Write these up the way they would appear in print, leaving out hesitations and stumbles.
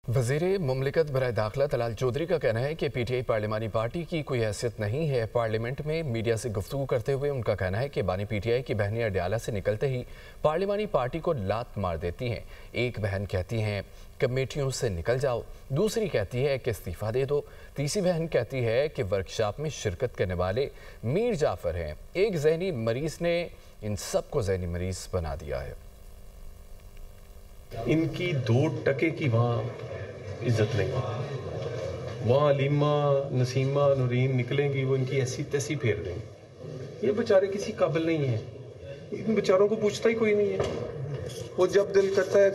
वज़ीर मुमलिकत बराए दाखिला तलाल चौधरी का कहना है कि पीटीआई पार्लिमानी पार्टी की कोई हैसियत नहीं है। पार्लियामेंट में मीडिया से गुफ्तगू करते हुए उनका कहना है कि बानी पीटीआई की बहनें अडयाला से निकलते ही पार्लिमानी पार्टी को लात मार देती हैं। एक बहन कहती हैं कमेटियों से निकल जाओ, दूसरी कहती है कि इस्तीफ़ा दे दो, तीसरी बहन कहती है कि वर्कशॉप में शिरकत करने वाले मीर जाफ़र हैं। एक ज़हनी मरीज़ ने इन सबको ज़हनी मरीज़ बना दिया है। इनकी 2 टके की वहाँ इज्जत नहीं, वहाँ अलीमा नसीमा नूरीन निकलेंगी, वो इनकी ऐसी तैसी फेर देंगे। ये बेचारे किसी काबिल नहीं है, इन बेचारों को पूछता ही कोई नहीं है। वो जब दिल करता है,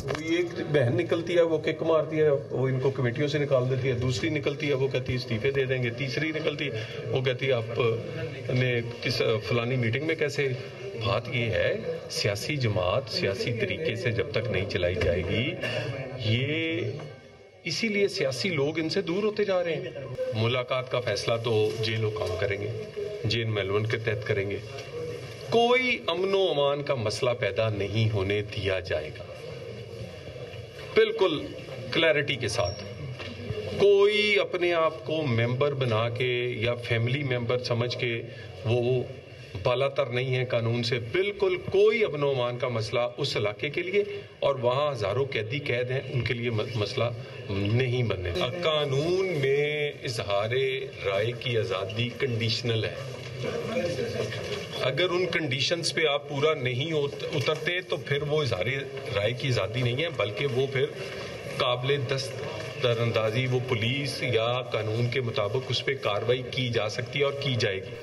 वो एक बहन निकलती है वो किक मारती है, वो इनको कमेटियों से निकाल देती है। दूसरी निकलती है वो कहती है इस्तीफे दे देंगे। तीसरी निकलती है वो कहती है आपने किस फलानी मीटिंग में कैसे। बात ये है, सियासी जमात सियासी तरीके से जब तक नहीं चलाई जाएगी, ये इसीलिए सियासी लोग इनसे दूर होते जा रहे हैं। मुलाकात का फैसला तो जेल हुकाम करेंगे, जेल मेलवन के तहत करेंगे। कोई अमनो अमान का मसला पैदा नहीं होने दिया जाएगा, बिल्कुल क्लैरिटी के साथ। कोई अपने आप को मेंबर बना के या फैमिली मेंबर समझ के वो बालातर नहीं है कानून से। बिल्कुल कोई अमनो-अमान का मसला उस इलाके के लिए और वहाँ हजारों कैदी कैद हैं उनके लिए मसला नहीं बनने। कानून में इजहारे राय की आज़ादी कंडीशनल है। अगर उन कंडीशंस पे आप पूरा नहीं उतरते तो फिर वो इजहारे राय की आज़ादी नहीं है, बल्कि वो फिर काबिले दस्तरअंदाजी वो पुलिस या कानून के मुताबिक उस पर कार्रवाई की जा सकती है और की जाएगी।